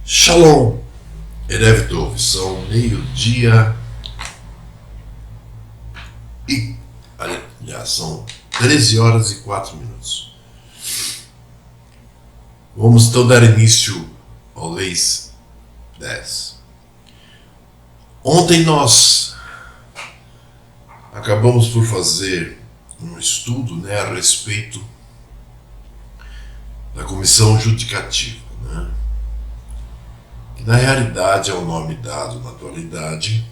Shalom, Erev Tov, são meio-dia e... aliás, são 13 horas e 4 minutos. Vamos então dar início ao Leis 10. Ontem nós acabamos por fazer um estudo, a respeito da comissão judicativa, que na realidade é o nome dado na atualidade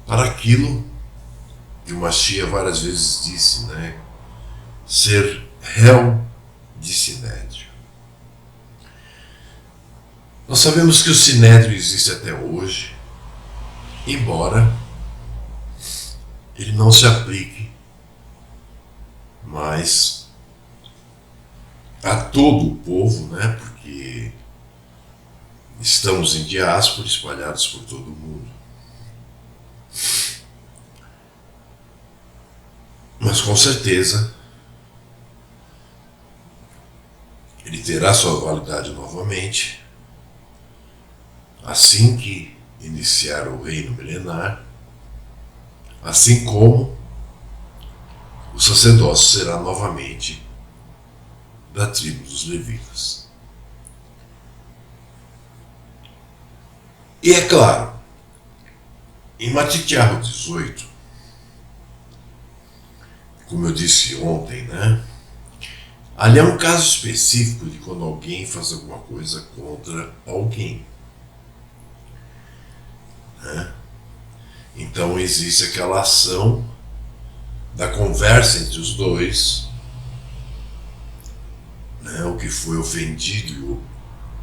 para aquilo que o Mashiach várias vezes disse, ser réu de sinédrio. Nós sabemos que o sinédrio existe até hoje, embora ele não se aplique mais a todo o povo, porque estamos em diáspora, espalhados por todo o mundo. Mas com certeza ele terá sua validade novamente assim que iniciar o reino milenar, assim como o sacerdócio será novamente da tribo dos levitas. E é claro, em Matitiahu 18, como eu disse ontem, ali é um caso específico de quando alguém faz alguma coisa contra alguém. Então existe aquela ação da conversa entre os dois, o que foi ofendido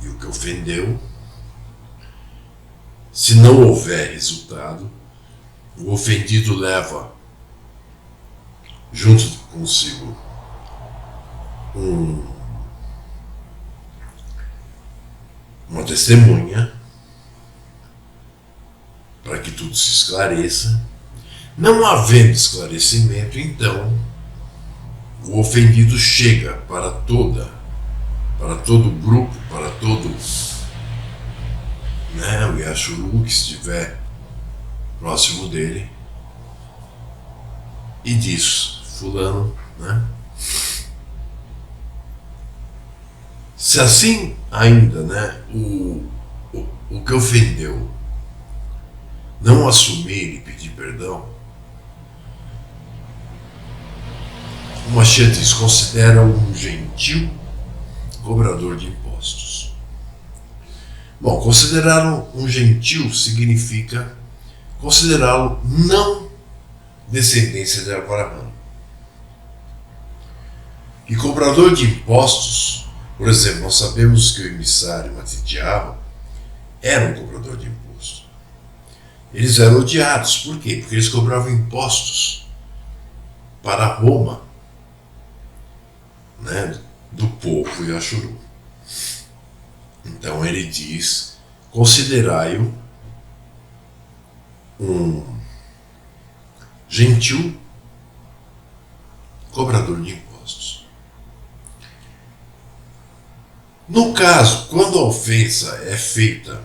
e o que ofendeu. Se não houver resultado, o ofendido leva junto consigo uma testemunha para que tudo se esclareça. Não havendo esclarecimento, então o ofendido chega para todo o grupo, para todo o Yashuru que estiver próximo dele, e diz: fulano, se assim ainda o que ofendeu não assumir e pedir perdão, o Mashiach diz: considera um gentil cobrador de impostos. Bom, considerar um gentil significa considerá-lo não descendência de Abraão. E cobrador de impostos, por exemplo, nós sabemos que o emissário Matitiahu era um cobrador de impostos. Eles eram odiados. Por quê? Porque eles cobravam impostos para Roma, do povo Yashuru. Então ele diz: considerai-o um gentil cobrador de impostos. No caso, quando a ofensa é feita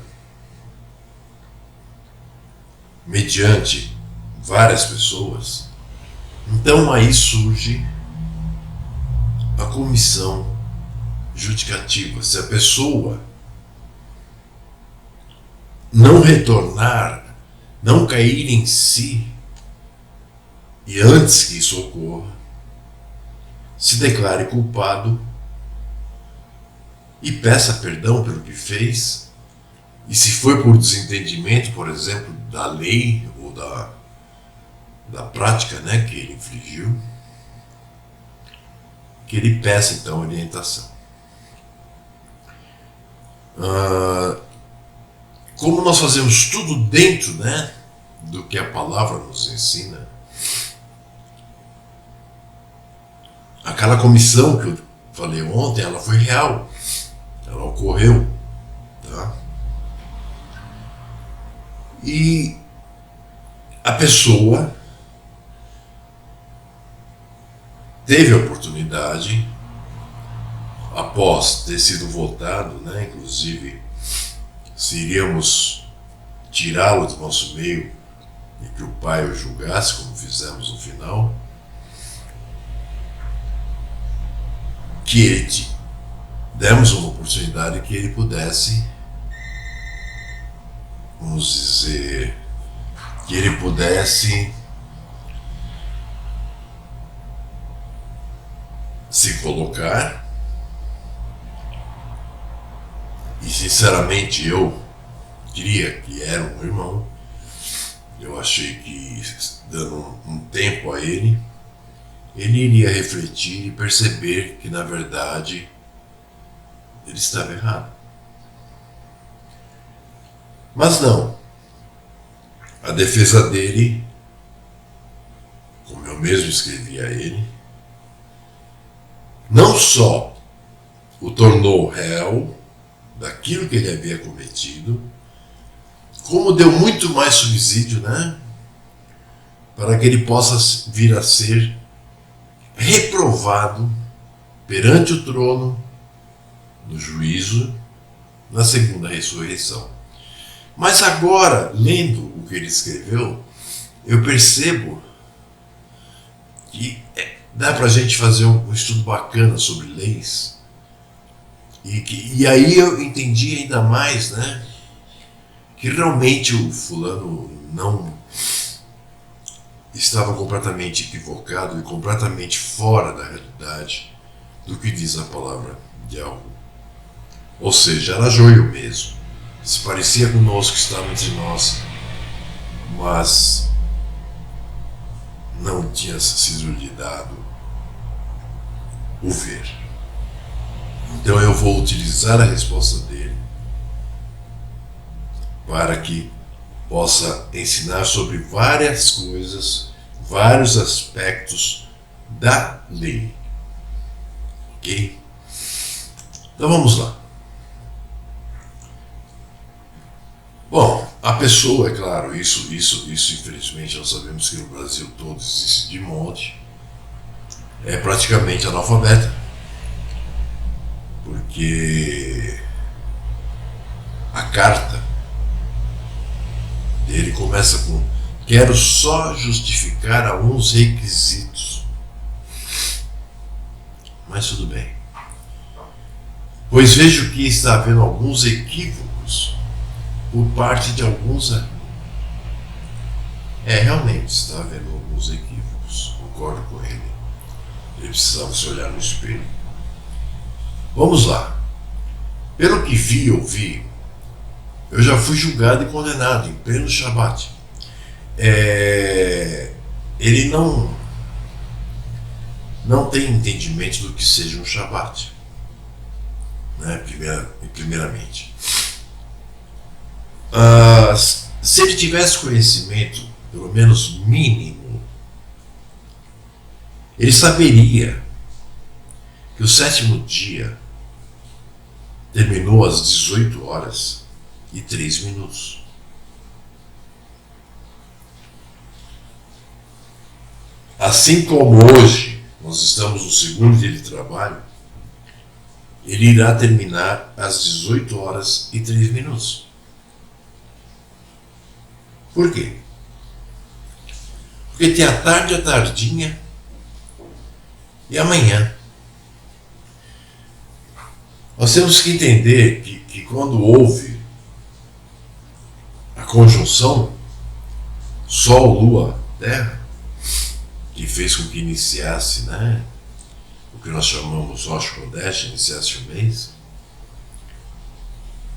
mediante várias pessoas, então aí surge a comissão judicativa. Se a pessoa não retornar, não cair em si, e antes que isso ocorra, se declare culpado e peça perdão pelo que fez. E se foi por desentendimento, por exemplo, da lei ou da prática que ele infligiu, que ele peça então orientação. Como nós fazemos tudo dentro do que a palavra nos ensina, aquela comissão que eu falei ontem, ela foi real, ela ocorreu, e a pessoa teve a oportunidade, após ter sido votado, inclusive se iríamos tirá-lo do nosso meio e que o Pai o julgasse, como fizemos no final, que ele demos uma oportunidade que ele pudesse, vamos dizer, que ele pudesse se colocar. E sinceramente eu queria que era um irmão. Eu achei que, dando um tempo a ele iria refletir e perceber que na verdade ele estava errado. Mas não. A defesa dele, como eu mesmo escrevi a ele, não só o tornou réu daquilo que ele havia cometido, como deu muito mais subsídio, né? Para que ele possa vir a ser reprovado perante o trono, no juízo, na segunda ressurreição. Mas agora, lendo o que ele escreveu, eu percebo que dá para a gente fazer um estudo bacana sobre leis. E aí eu entendi ainda mais, né, que realmente o fulano não estava completamente equivocado e completamente fora da realidade do que diz a palavra de algo. Ou seja, era joio mesmo. Se parecia conosco, estava entre nós, mas não tinha sido lhe dado o ver. Então eu vou utilizar a resposta dele para que possa ensinar sobre várias coisas, vários aspectos da lei. Ok? Então vamos lá. Bom, a pessoa, é claro, isso infelizmente nós sabemos que no Brasil todo existe de monte, é praticamente analfabeta, porque a carta dele começa com: quero só justificar alguns requisitos. Mas tudo bem. Pois vejo que está havendo alguns equívocos por parte de alguns. Realmente está havendo alguns equívocos. Concordo com ele. Ele precisava se olhar no espelho. Vamos lá. Pelo que vi e ouvi, eu já fui julgado e condenado em pleno Shabat. Ele não tem entendimento do que seja um Shabat, né? Primeiramente. Se ele tivesse conhecimento, pelo menos mínimo, ele saberia que o sétimo dia terminou às 18h03. Assim como hoje nós estamos no segundo dia de trabalho, ele irá terminar às 18h03. Por quê? Porque tem a tarde, a tardinha e amanhã. Nós temos que entender que quando houve a conjunção Sol, Lua, Terra, que fez com que iniciasse, né, o que nós chamamos Rosh Chodesh, iniciasse o mês,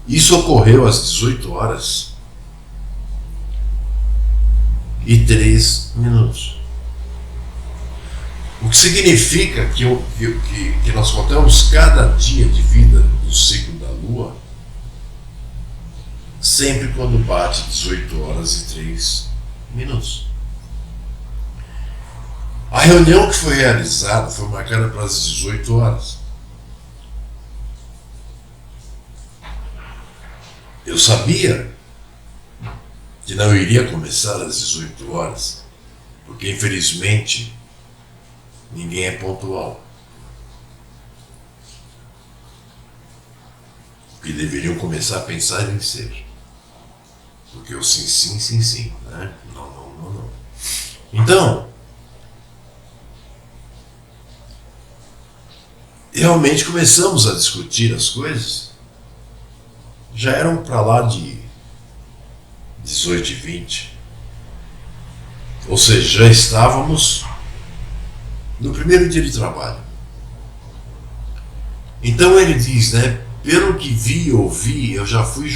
isso ocorreu às 18h03. O que significa que nós contamos cada dia de vida do ciclo da Lua sempre quando bate 18h03. A reunião que foi realizada foi marcada para as 18h. Eu sabia que não iria começar às 18h, porque infelizmente ninguém é pontual. O que que deveriam começar a pensar em ser. Porque o sim, sim, sim, sim, né? Não, não, não, não. Então, realmente começamos a discutir as coisas. Já eram para lá de 18 e 20. Ou seja, já estávamos no primeiro dia de trabalho. Então ele diz, né? Pelo que vi e ouvi, eu já fui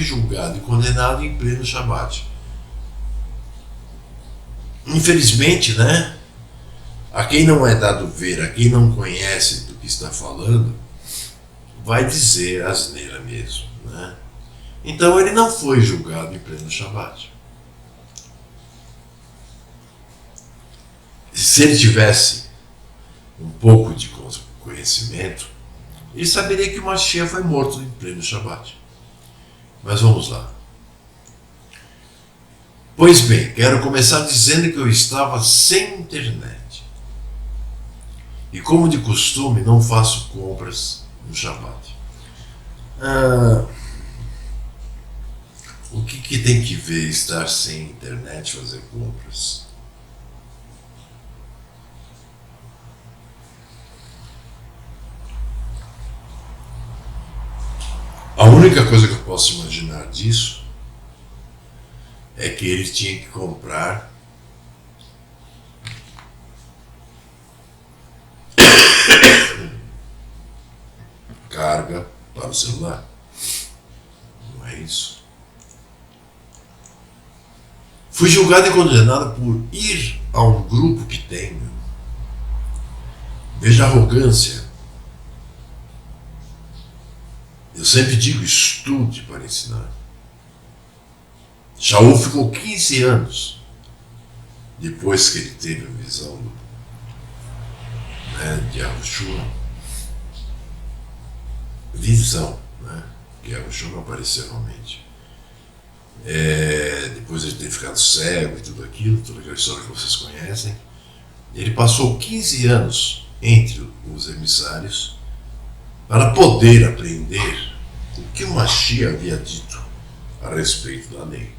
julgado e condenado em pleno Shabat. Infelizmente, né? A quem não é dado ver, a quem não conhece do que está falando, vai dizer asneira mesmo, né? Então ele não foi julgado em pleno Shabat. Se ele tivesse um pouco de conhecimento, ele saberia que o Mashiach foi morto em pleno Shabat. Mas vamos lá. Pois bem, quero começar dizendo que eu estava sem internet. E como de costume, não faço compras no Shabat. O que tem que ver estar sem internet fazer compras? A única coisa que eu posso imaginar disso é que ele tinha que comprar carga para o celular. Não é isso. Fui julgado e condenado por ir a um grupo que tenho. Veja a arrogância. Eu sempre digo, estude para ensinar. Shaul ficou 15 anos depois que ele teve a visão de Yahushua. Visão, né? Que Yahushua não apareceu realmente. Depois de ele ter ficado cego e tudo aquilo, toda aquela história que vocês conhecem, ele passou 15 anos entre os emissários para poder aprender o que o Mashiach havia dito a respeito da lei.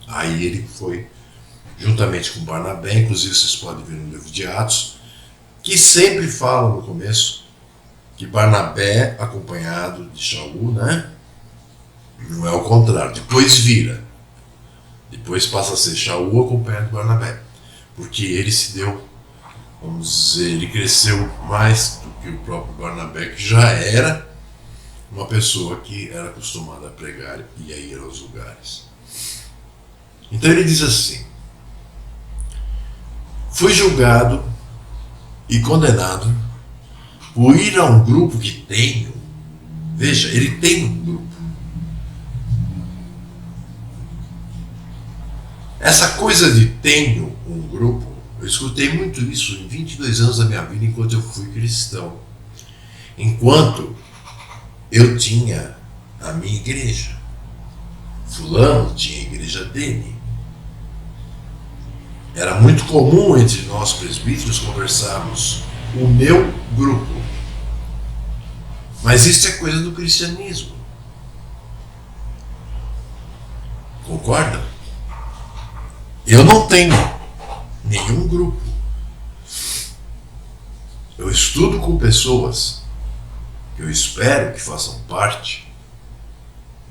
Aí ele foi, juntamente com Barnabé, inclusive vocês podem ver no livro de Atos, que sempre fala no começo que Barnabé, acompanhado de Shaul, né? Não é o contrário, depois vira. Depois passa a ser Shaul acompanhado de Barnabé. Porque ele se deu, vamos dizer, ele cresceu mais do que o próprio Barnabé, que já era uma pessoa que era acostumada a pregar e a ir aos lugares. Então ele diz assim: fui julgado e condenado por ir a um grupo que tenho. Veja, ele tem um grupo. Essa coisa de tenho um grupo, eu escutei muito isso em 22 anos da minha vida enquanto eu fui cristão. Enquanto eu tinha a minha igreja. Fulano tinha a igreja dele. Era muito comum entre nós presbíteros conversarmos o meu grupo. Mas isso é coisa do cristianismo. Concorda? Eu não tenho nenhum grupo. Eu estudo com pessoas que eu espero que façam parte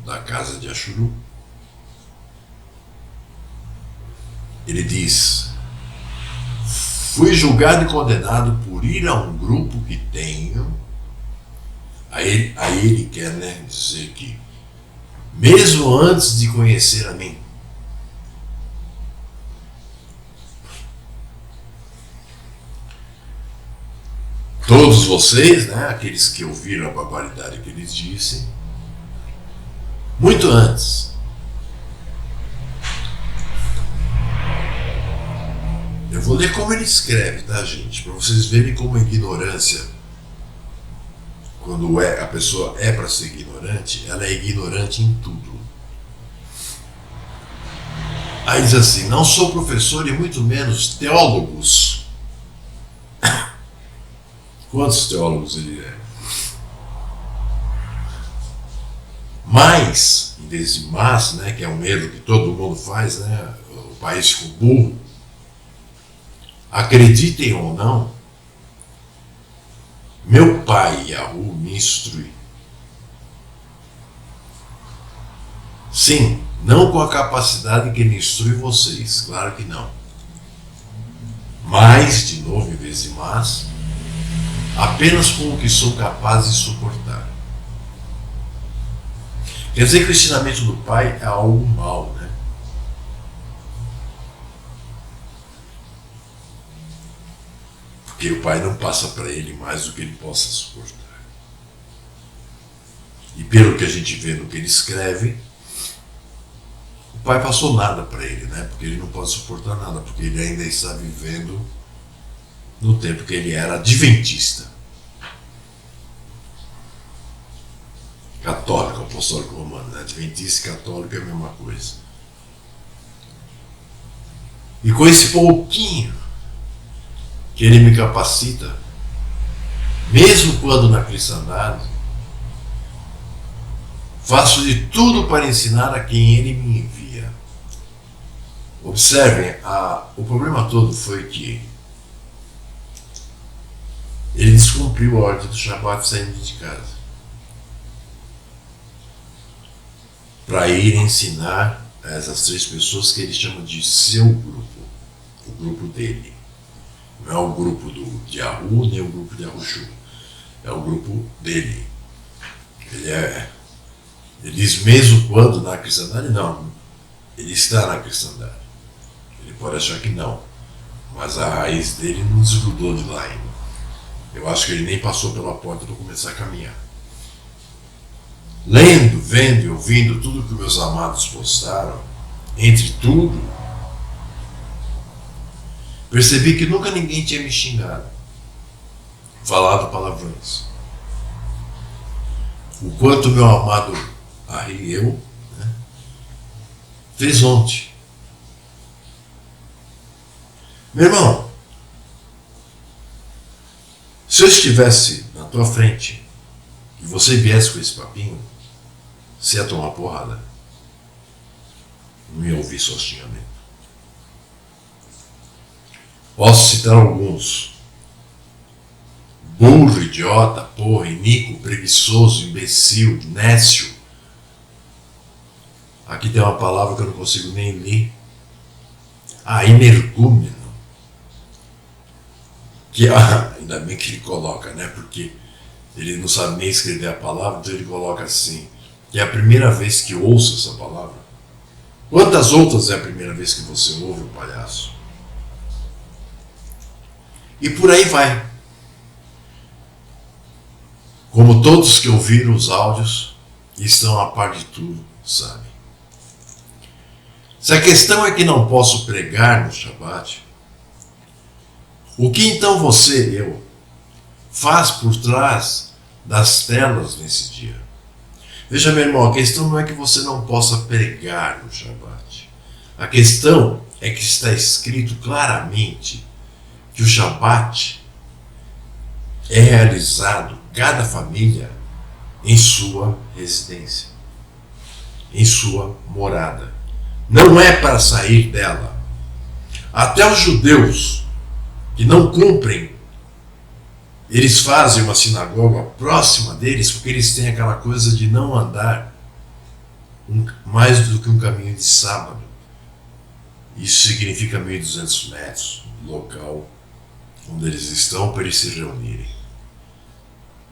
da casa de Ashuru. Ele diz: fui julgado e condenado por ir a um grupo que tenho. Aí ele quer, né, dizer que mesmo antes de conhecer a mim, todos vocês, né, aqueles que ouviram a barbaridade que ele disse, muito antes. Eu vou ler como ele escreve, tá, gente? Para vocês verem como a ignorância, quando a pessoa é para ser ignorante, ela é ignorante em tudo. Aí diz assim: não sou professor e muito menos teólogos. Quantos teólogos ele é? mais, em vez de mas, né, que é um erro que todo mundo faz, né, o país ficou burro. Acreditem ou não, meu pai, Yahoo, me instrui. Sim, não com a capacidade que ele instrui vocês, claro que não. Mas, de novo, em vez de mas, apenas com o que sou capaz de suportar. Quer dizer que o ensinamento do pai é algo mau, né? Porque o pai não passa para ele mais do que ele possa suportar. E pelo que a gente vê no que ele escreve, o pai passou nada para ele, né? Porque ele não pode suportar nada, porque ele ainda está vivendo no tempo que ele era adventista. Católico, apostólico romano, né? Adventista e católico é a mesma coisa. E com esse pouquinho que ele me capacita, mesmo quando na cristandade, faço de tudo para ensinar a quem ele me envia. Observem, o problema todo foi que ele descumpriu a ordem do Shabat saindo de casa para ir ensinar a essas 3 pessoas que ele chama de seu grupo, o grupo dele. Não é o grupo de Yahoo, nem o grupo de Yahushu. É o grupo dele. Ele diz mesmo quando na cristandade, não. Ele está na cristandade. Ele pode achar que não. Mas a raiz dele não desgrudou de lá ainda. Eu acho que ele nem passou pela porta para começar a caminhar. Lendo, vendo e ouvindo tudo que meus amados postaram, entre tudo, percebi que nunca ninguém tinha me xingado, falado palavrões. O quanto meu amado Ariel, né, fez ontem. Meu irmão, se eu estivesse na tua frente e você viesse com esse papinho, você ia tomar porrada. Não ia ouvir só xingamento. Posso citar alguns. Burro, idiota, porra, inico, preguiçoso, imbecil, nécio. Aqui tem uma palavra que eu não consigo nem ler. Energúmeno. Que ainda bem que ele coloca, né? Porque ele não sabe nem escrever a palavra, então ele coloca assim. Que é a primeira vez que ouço essa palavra. Quantas outras é a primeira vez que você ouve o palhaço? E por aí vai. Como todos que ouviram os áudios e estão a par de tudo, sabem. Se a questão é que não posso pregar no Shabat, o que então você e eu faz por trás das telas nesse dia? Veja, meu irmão, a questão não é que você não possa pregar no Shabat. A questão é que está escrito claramente que o Shabat é realizado, cada família, em sua residência, em sua morada. Não é para sair dela. Até os judeus que não cumprem, eles fazem uma sinagoga próxima deles porque eles têm aquela coisa de não andar mais do que um caminho de sábado. Isso significa 1.200 metros do local onde eles estão para eles se reunirem.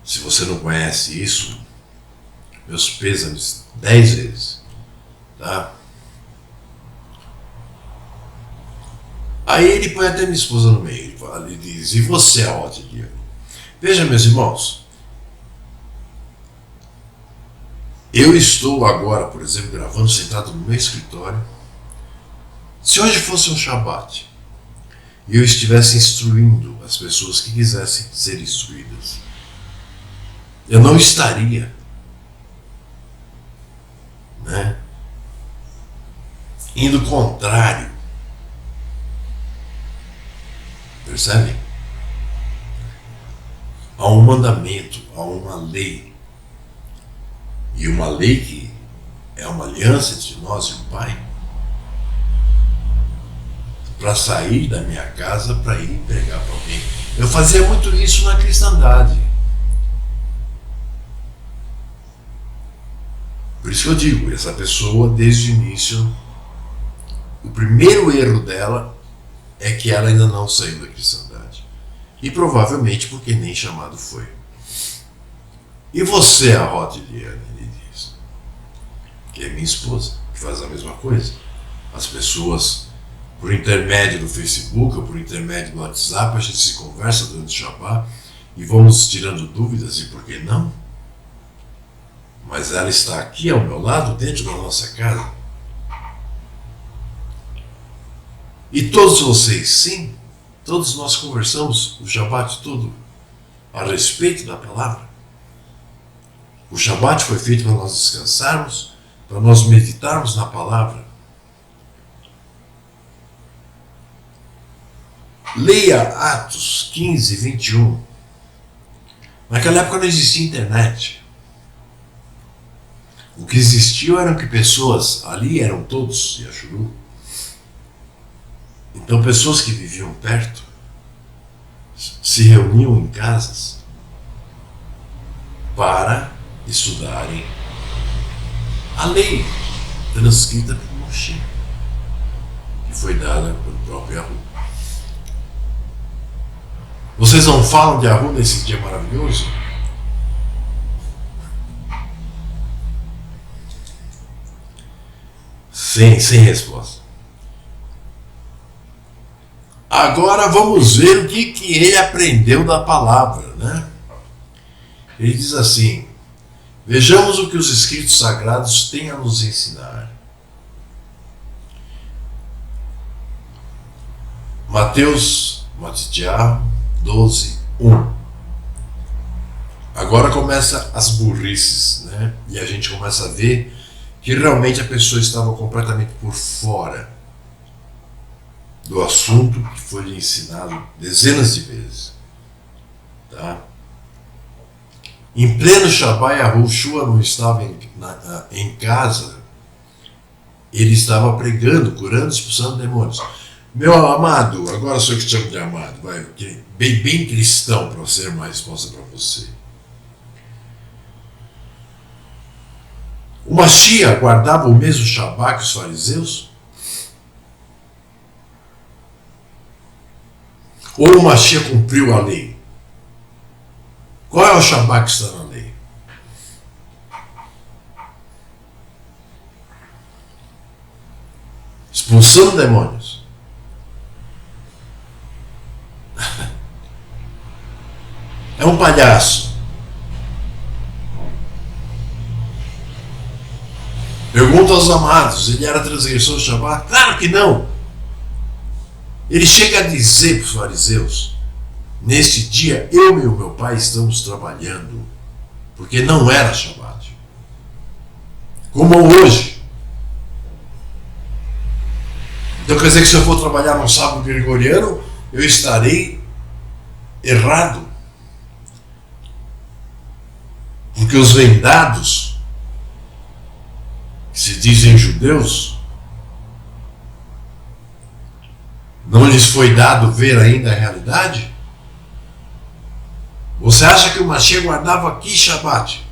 Se você não conhece isso, meus pêsames 10 vezes, tá? Aí ele põe até minha esposa no meio, ele diz, e você, Aote? Veja, meus irmãos, eu estou agora, por exemplo, gravando sentado no meu escritório. Se hoje fosse um Shabat e eu estivesse instruindo as pessoas que quisessem ser instruídas, eu não estaria, né, indo contrário. Percebem? Há um mandamento, há uma lei. E uma lei que uma aliança entre nós e o Pai, para sair da minha casa para ir pregar para alguém. Eu fazia muito isso na cristandade. Por isso que eu digo, essa pessoa, desde o início, o primeiro erro dela é que ela ainda não saiu da cristandade. E provavelmente porque nem chamado foi. E você, a Rod Eliane, ele diz, que é minha esposa, que faz a mesma coisa. As pessoas, por intermédio do Facebook ou por intermédio do WhatsApp, a gente se conversa durante o Shabbat e vamos tirando dúvidas e por que não? Mas ela está aqui ao meu lado, dentro da nossa casa. E todos vocês, sim, todos nós conversamos o Shabbat todo a respeito da palavra. O Shabbat foi feito para nós descansarmos, para nós meditarmos na palavra. Leia Atos 15, 21. Naquela época não existia internet. O que existiu eram que pessoas, ali eram todos Yashuru. Então pessoas que viviam perto se reuniam em casas para estudarem a lei transcrita por Moshe, que foi dada pelo próprio Yahu. Vocês não falam de Yahu nesse dia maravilhoso? Sem resposta. Agora vamos ver o que ele aprendeu da palavra, né? Ele diz assim: vejamos o que os escritos sagrados têm a nos ensinar. Mateus, Matitiá 12, 1. Agora começa as burrices, né? E a gente começa a ver que realmente a pessoa estava completamente por fora do assunto que foi lhe ensinado dezenas de vezes. Tá? Em pleno Shabbat, Yahushua não estava em casa, ele estava pregando, curando, expulsando demônios. Meu amado, agora sou eu que te chamo de amado, vai, bem cristão para ser uma resposta para você. O Mashiach guardava o mesmo Shabbat que os fariseus? Ou o Mashiach cumpriu a lei? Qual é o Shabbat que está na lei? Expulsando demônios. É um palhaço. Pergunta aos amados, ele era transgressor do Shabbat? Claro que não. Ele chega a dizer para os fariseus: neste dia eu e o meu pai estamos trabalhando, porque não era Shabbat. Como hoje. Então quer dizer que se eu for trabalhar no sábado gregoriano, eu estarei errado. Porque os vendados, que se dizem judeus, não lhes foi dado ver ainda a realidade? Você acha que o Mashiach guardava aqui Shabbat?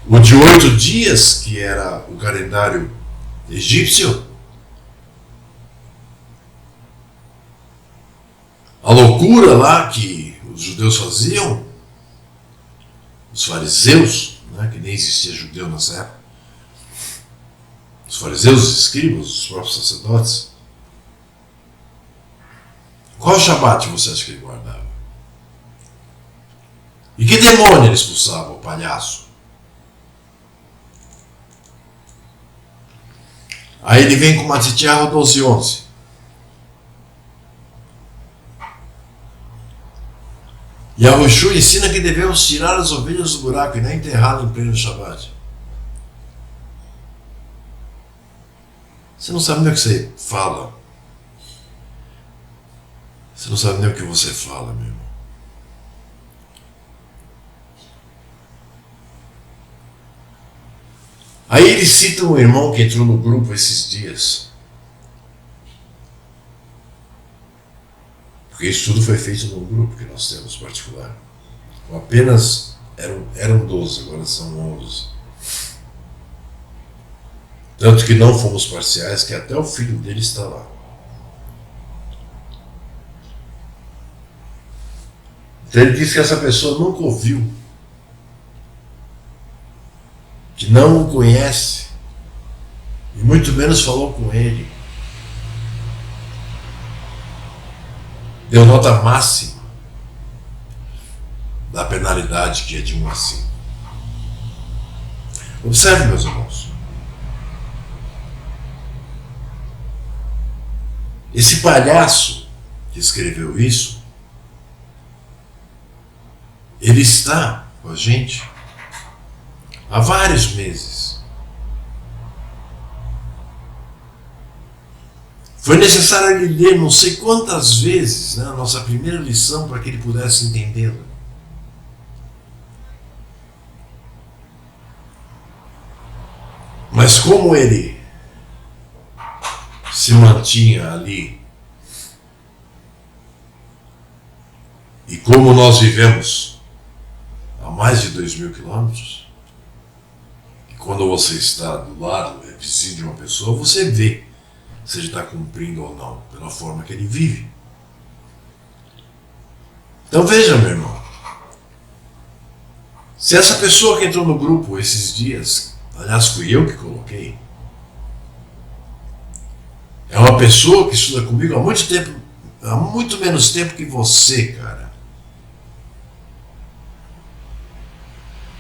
O de 8 dias, que era o calendário egípcio? A loucura lá que os judeus faziam, os fariseus, né, que nem existia judeu nessa época, os fariseus, os escribas, os próprios sacerdotes. Qual Shabbat você acha que ele guardava? E que demônio ele expulsava, o palhaço? Aí ele vem com Matitiahu 12, 11. Yahushua ensina que devemos tirar as ovelhas do buraco e não enterrá-las em pleno Shabbat. Você não sabe nem o que você fala. Você não sabe nem o que você fala, meu irmão. Aí ele cita um irmão que entrou no grupo esses dias. Porque isso tudo foi feito no grupo que nós temos particular. Apenas eram 12, agora são 11. Tanto que não fomos parciais, que até o filho dele está lá. Então ele diz que essa pessoa nunca ouviu, que não o conhece, e muito menos falou com ele. Deu nota máxima da penalidade, que é de 1 a 5. Observe, meus irmãos. Esse palhaço que escreveu isso, ele está com a gente há vários meses. Foi necessário ele ler não sei quantas vezes, né, a nossa primeira lição para que ele pudesse entendê-la. Mas como ele se mantinha ali, e como nós vivemos a mais de 2.000 quilômetros, e quando você está do lado, é vizinho de uma pessoa, você vê se ele está cumprindo ou não, pela forma que ele vive. Então veja, meu irmão, se essa pessoa que entrou no grupo esses dias, aliás, fui eu que coloquei, é uma pessoa que estuda comigo há muito tempo, há muito menos tempo que você, cara.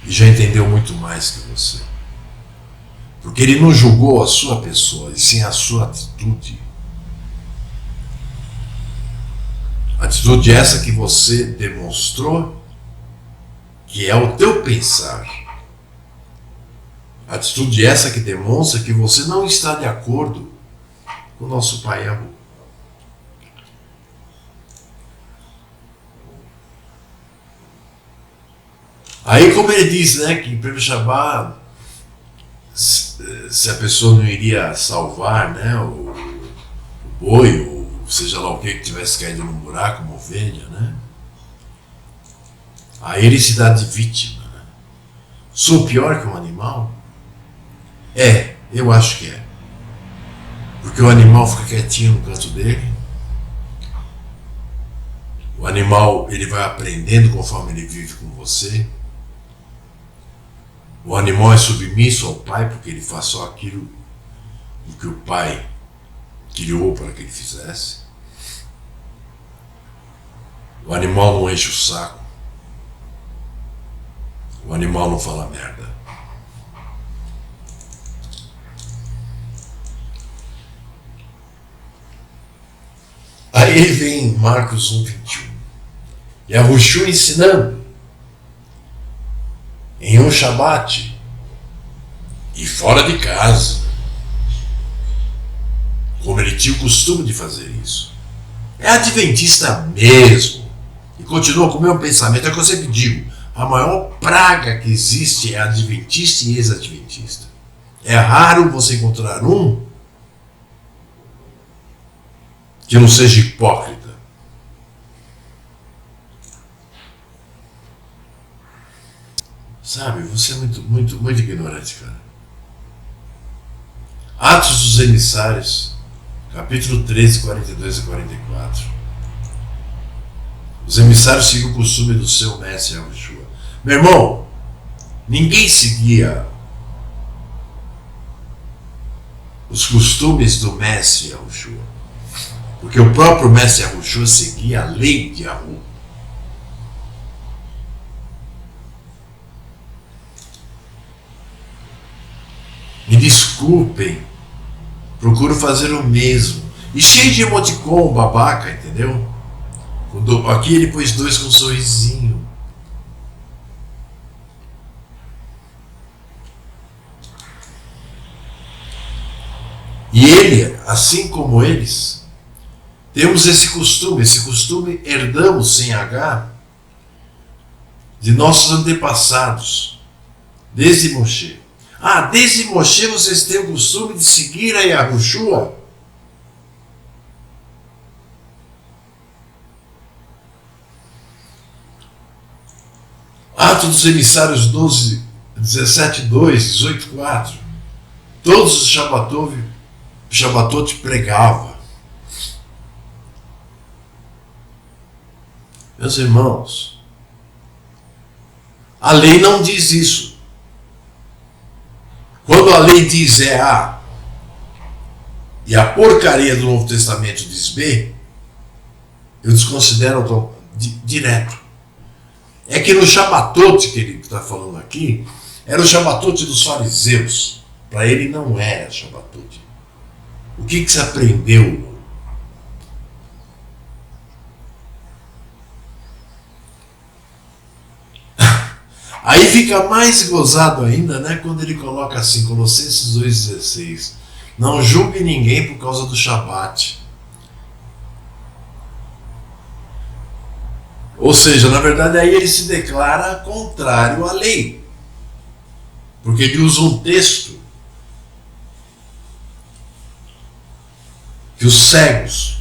E já entendeu muito mais que você. Porque ele não julgou a sua pessoa, e sim a sua atitude. Atitude essa que você demonstrou, que é o teu pensar. Atitude essa que demonstra que você não está de acordo com o nosso Pai e amor. Aí, como ele diz, né, que em 1 Shabbat, se a pessoa não iria salvar, né, o boi, ou seja lá o que tivesse caído num buraco, uma ovelha, né? Aí ele se dá de vítima, né? Sou pior que um animal? Eu acho que é. Porque o animal fica quietinho no canto dele. O animal, ele vai aprendendo conforme ele vive com você. O animal é submisso ao pai porque ele faz só aquilo que o pai criou para que ele fizesse. O animal não enche o saco. O animal não fala merda. Aí vem Marcos 1:21. E a Yahushua ensinando em um Shabat e fora de casa, como ele tinha o costume de fazer isso. É adventista mesmo. E continua com o meu pensamento, é o que eu sempre digo. A maior praga que existe é adventista e ex-adventista. É raro você encontrar um que não seja hipócrita. Sabe, você é muito ignorante, cara. Atos dos Emissários, capítulo 13, 42 e 44. Os emissários seguiam o costume do seu mestre Yahushua. Meu irmão, ninguém seguia os costumes do mestre Yahushua, porque o próprio mestre Yahushua seguia a lei de Yahu. Me desculpem, procuro fazer o mesmo. E cheio de emoticon, babaca, entendeu? Aqui ele pôs 2 com um sorrisinho. E ele, assim como eles, temos esse costume herdamos sem H de nossos antepassados, desde Moshe. Ah, desde Moshe vocês têm o costume de seguir a Yahushua? Atos dos Emissários 12, 17:2, 18:4. Todos os Shabatot pregava. Meus irmãos, a lei não diz isso. Quando a lei diz A e a porcaria do Novo Testamento diz B, eu desconsidero direto. É que no Shabatot que ele está falando aqui, era o Shabatot dos fariseus. Para ele não era Shabatot. O que você aprendeu? Aí fica mais gozado ainda, né, quando ele coloca assim, Colossenses 2,16. Não julgue ninguém por causa do Shabat. Ou seja, na verdade aí ele se declara contrário à lei. Porque ele usa um texto que os cegos,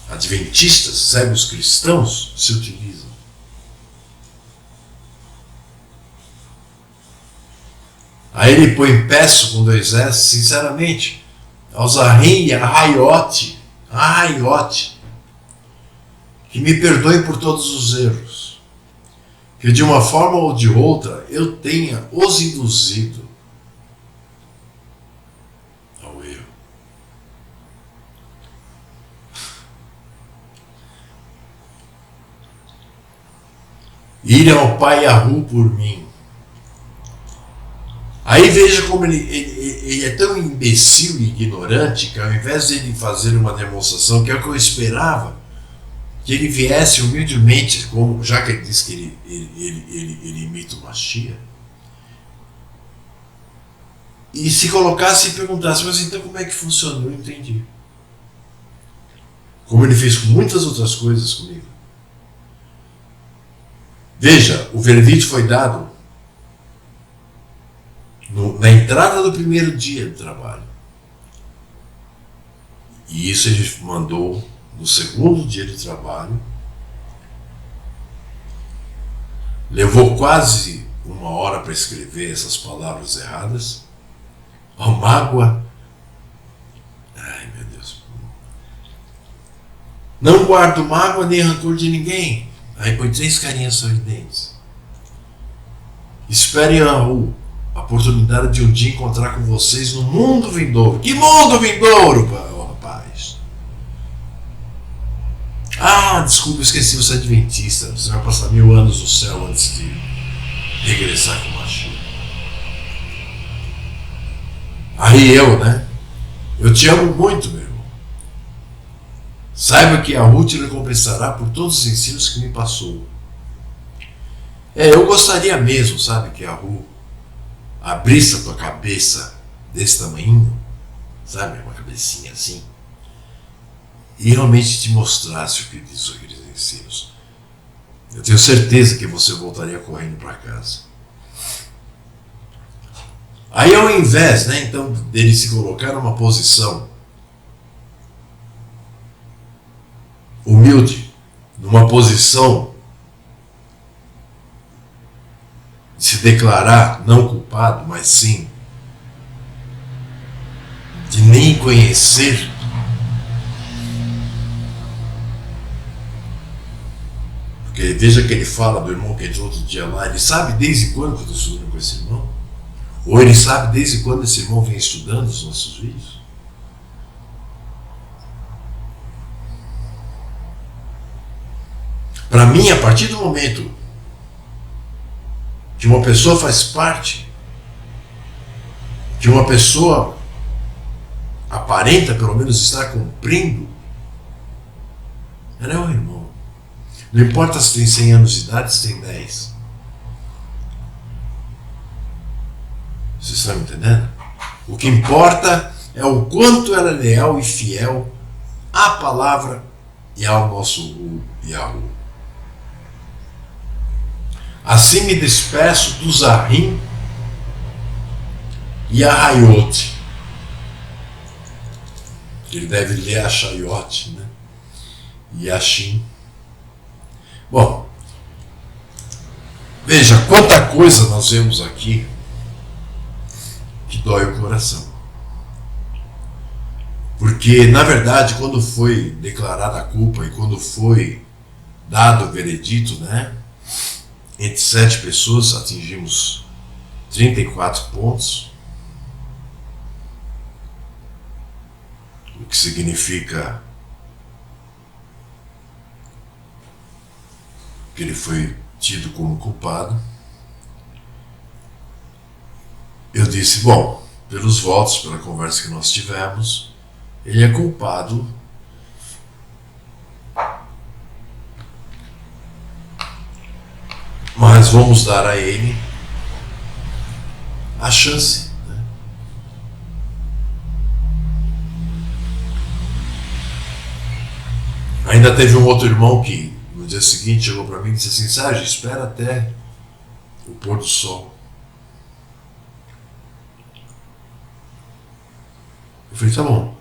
adventistas, cegos cristãos, se utilizam. Aí ele põe peço com 2 S, sinceramente, aos Ahim e a Raiote, que me perdoem por todos os erros, que de uma forma ou de outra eu tenha os induzido ao erro. Ir ao Pai Yahu por mim. Aí veja como ele é tão imbecil e ignorante que ao invés de ele fazer uma demonstração, que é o que eu esperava, que ele viesse humildemente, como, já que ele diz que ele imita o Mashiach, e se colocasse e perguntasse, mas então como é que funciona? Eu não entendi. Como ele fez com muitas outras coisas comigo. Veja, o veredito foi dado na entrada do primeiro dia de trabalho. E isso ele mandou no segundo dia de trabalho. Levou quase 1 hora para escrever essas palavras erradas. A mágoa. Ai, meu Deus. Não guardo mágoa nem rancor de ninguém. Aí põe 3 carinhas sorridentes. Esperem a oportunidade de um dia encontrar com vocês no mundo vindouro. Que mundo vindouro, rapaz? Ah, desculpa, esqueci, você é adventista. Você vai passar 1000 anos no céu antes de regressar com o Mashiach. Aí né? Eu te amo muito, meu irmão. Saiba que a Ruth lhe compensará por todos os ensinos que me passou. Eu gostaria mesmo, sabe, que a Ruth abrisse a tua cabeça desse tamanho, sabe, uma cabecinha assim, e realmente te mostrasse o que diz aqueles ensinos. Eu tenho certeza que você voltaria correndo para casa. Aí ao invés, então, dele se colocar numa posição humilde, numa posição de se declarar não culpado, mas sim de nem conhecer, porque veja que ele fala do irmão que entrou outro dia lá, ele sabe desde quando eu estou estudando com esse irmão? Ou ele sabe desde quando esse irmão vem estudando os nossos vídeos? Para mim, a partir do momento que uma pessoa faz parte, que uma pessoa aparenta pelo menos estar cumprindo, ela é um irmão. Não importa se tem 100 anos de idade, se tem 10. Vocês estão me entendendo? O que importa é o quanto ela é leal e fiel à palavra e ao nosso Yahu. Assim me despeço dos Ahim e a Hayote. Ele deve ler a Chayote, né? E a Shin. Bom, veja quanta coisa nós vemos aqui que dói o coração. Porque, na verdade, quando foi declarada a culpa e quando foi dado o veredito, né? Entre 7 pessoas atingimos 34 pontos. O que significa que ele foi tido como culpado. Eu disse, bom, pelos votos, pela conversa que nós tivemos, ele é culpado. Mas vamos dar a ele a chance. Né? Ainda teve um outro irmão que no dia seguinte chegou para mim e disse assim, Sérgio, espera até o pôr do sol. Eu falei, tá bom.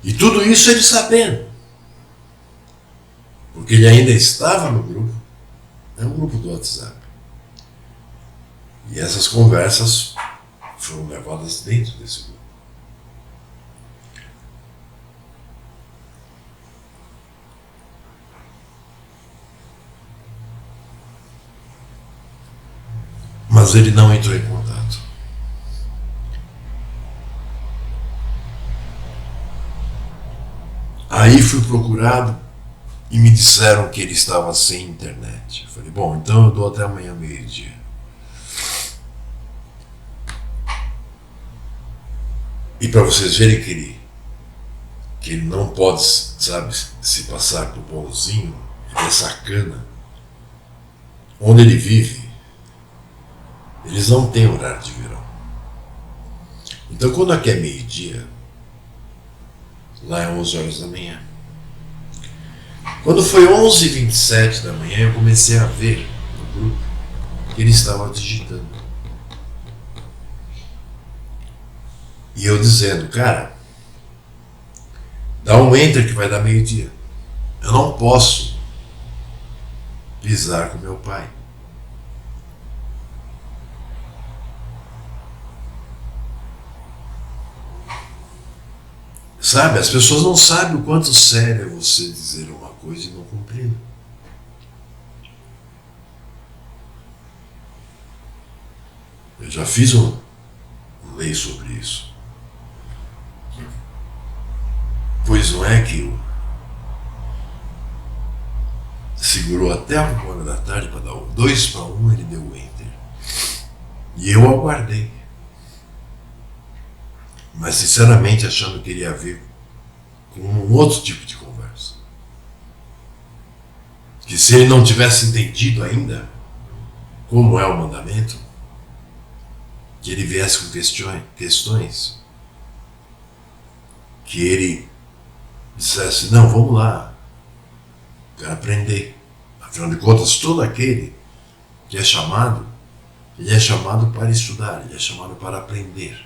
E tudo isso ele sabendo. Porque ele ainda estava no grupo. É um grupo do WhatsApp. E essas conversas foram levadas dentro desse grupo. Mas ele não entrou em contato. Aí fui procurado e me disseram que ele estava sem internet. Eu falei, bom, então eu dou até amanhã meio-dia. E para vocês verem que ele não pode, sabe, se passar por bonzinho, ele é sacana. Onde ele vive, eles não têm horário de verão. Então quando aqui é meio-dia, lá é 11 horas da manhã. Quando foi 11h27 da manhã, eu comecei a ver no grupo que ele estava digitando. E eu dizendo, cara, dá um enter que vai dar meio-dia. Eu não posso pisar com meu pai. Sabe, as pessoas não sabem o quanto sério é você dizer uma coisa e não cumprir. Eu já fiz uma lei sobre isso. Pois não é que eu segurou até a 1h da tarde para dar 2-1, ele deu o enter. E eu aguardei. Mas sinceramente achando que ele ia ver com um outro tipo de conversa. Que se ele não tivesse entendido ainda como é o mandamento, que ele viesse com questões, que ele dissesse, não, vamos lá, quero aprender. Afinal de contas, todo aquele que é chamado, ele é chamado para estudar, ele é chamado para aprender.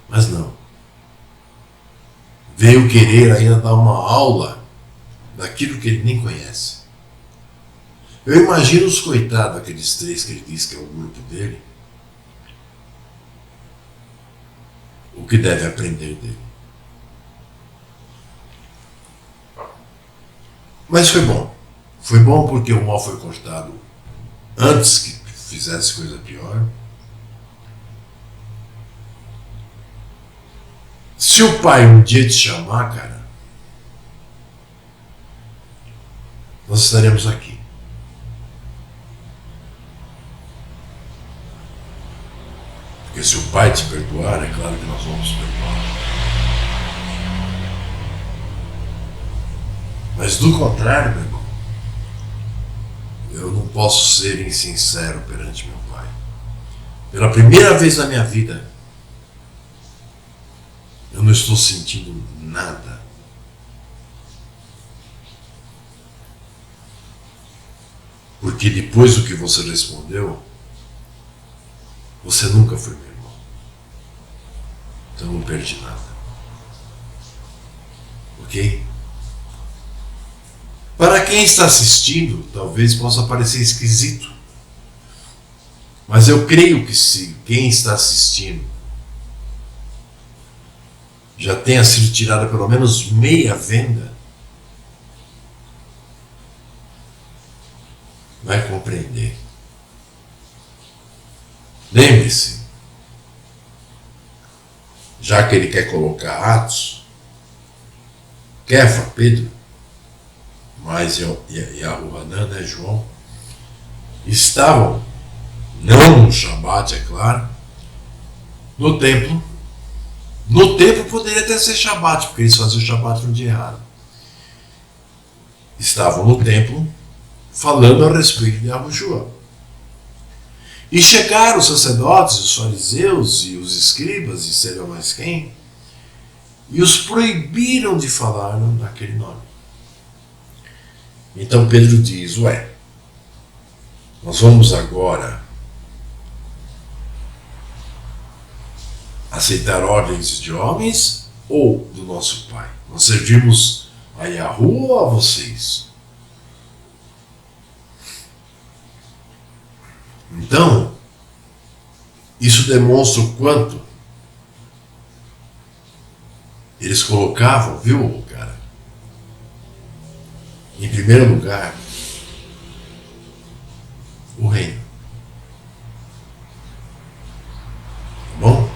Mas não. Veio querer ainda dar uma aula daquilo que ele nem conhece. Eu imagino os coitados, aqueles 3 que ele diz que é o grupo dele, o que deve aprender dele. Mas foi bom. Foi bom porque o mal foi cortado antes que fizesse coisa pior. Se o pai um dia te chamar, cara, nós estaremos aqui. Porque se o pai te perdoar, é claro que nós vamos perdoar. Mas do contrário, meu irmão, eu não posso ser insincero perante meu pai. Pela primeira vez na minha vida, eu não estou sentindo nada. Porque depois do que você respondeu, você nunca foi meu irmão. Então eu não perdi nada. Ok? Para quem está assistindo, talvez possa parecer esquisito. Mas eu creio que se quem está assistindo já tenha sido tirada pelo menos meia venda, vai compreender. Lembre-se, já que ele quer colocar Atos, Kefa, Pedro, mas Yahu Hanan, né, João, estavam, não no Shabat, é claro, no templo. No templo poderia até ser Shabat, porque eles faziam o Shabat no dia errado. Estavam no templo falando a respeito de Yahushua. E chegaram os sacerdotes, os fariseus e os escribas, e sei lá mais quem, e os proibiram de falar naquele nome. Então Pedro diz, nós vamos agora aceitar ordens de homens ou do nosso Pai? Nós servimos a Yahu ou a vocês? Então, isso demonstra o quanto eles colocavam, viu, cara? Em primeiro lugar, o reino. Tá bom?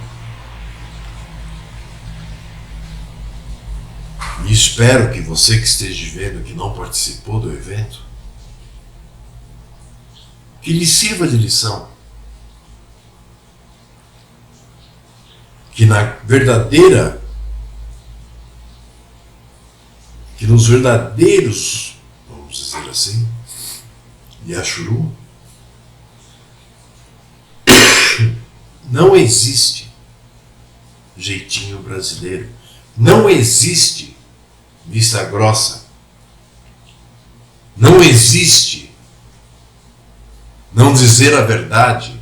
E espero que você que esteja vendo, que não participou do evento, que lhe sirva de lição. Que nos verdadeiros, vamos dizer assim, Yashuru, não existe jeitinho brasileiro. Não existe vista grossa. Não existe não dizer a verdade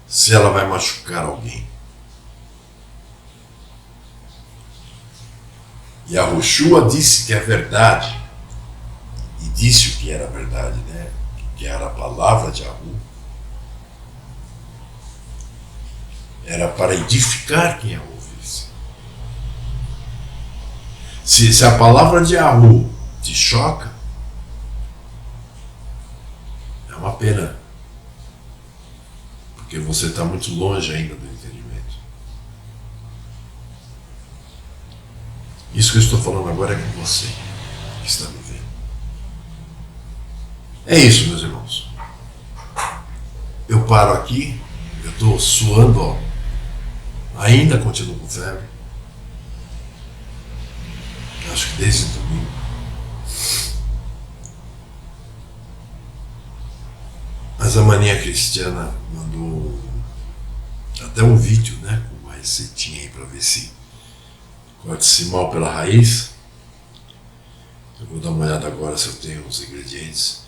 se ela vai machucar alguém. Yahushua disse que é verdade, e disse o que era verdade, né? Que era a palavra de Yahu. Era para edificar quem a ouvisse. Se a palavra de Yahu te choca, é uma pena, porque você está muito longe ainda do entendimento. Isso que eu estou falando agora é com você que está me vendo. É isso, meus irmãos. Eu paro aqui, eu estou suando, ó. Ainda continuo com febre. Acho que desde domingo. Mas a Mania Cristiana mandou até um vídeo, né, com uma receitinha aí para ver se corte-se mal pela raiz. Eu vou dar uma olhada agora se eu tenho os ingredientes.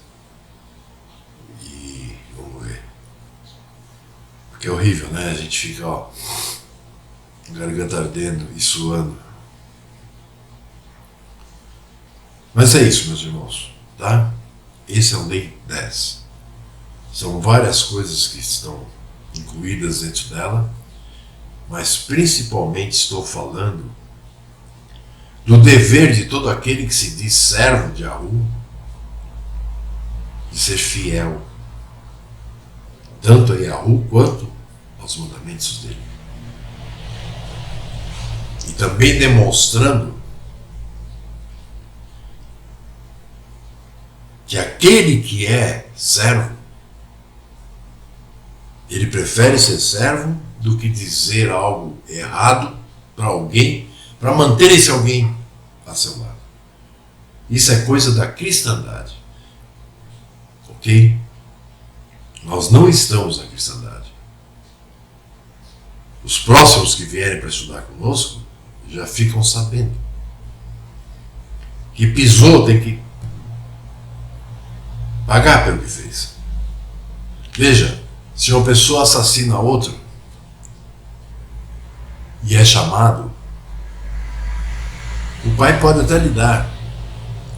E vamos ver. Porque é horrível, né? A gente fica, ó, garganta ardendo e suando. Mas é isso, meus irmãos, tá? Esse é o Lei 10. São várias coisas que estão incluídas dentro dela, mas principalmente estou falando do dever de todo aquele que se diz servo de Yahu, de ser fiel, tanto a Yahu quanto aos mandamentos dele. E também demonstrando que aquele que é servo, ele prefere ser servo do que dizer algo errado para alguém, para manter esse alguém a seu lado. Isso é coisa da cristandade. Ok? Nós não estamos na cristandade. Os próximos que vierem para estudar conosco já ficam sabendo que pisou, tem que pagar pelo que fez. Veja, se uma pessoa assassina outra e é chamado, o pai pode até lhe dar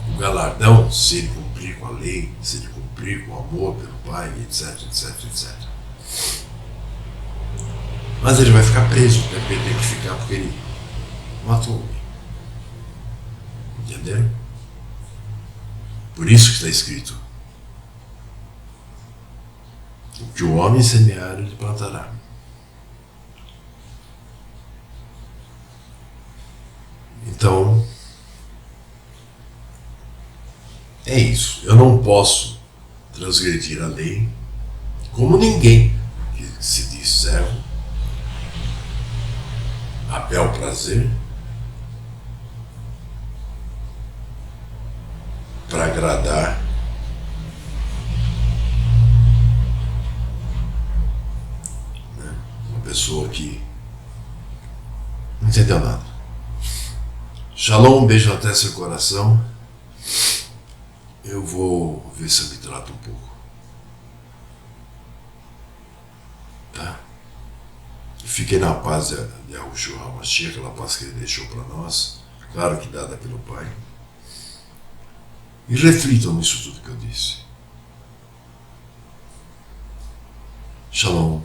o galardão se ele cumprir com a lei, se ele cumprir com o amor pelo pai, etc, etc, etc. Mas ele vai ficar preso, vai ter que ficar porque ele matou alguém. Entenderam? Por isso que está escrito: o que o homem semear, ele plantará. Então, é isso. Eu não posso transgredir a lei, como ninguém que se diz servo, a bel prazer, para agradar uma pessoa que não entendeu nada. Shalom, um beijo até seu coração. Eu vou ver se eu me trato um pouco. Tá? Fiquem na paz de Yahushua HaMashiach, aquela paz que ele deixou para nós, claro que dada pelo Pai. E reflitam nisso tudo que eu disse. Shalom.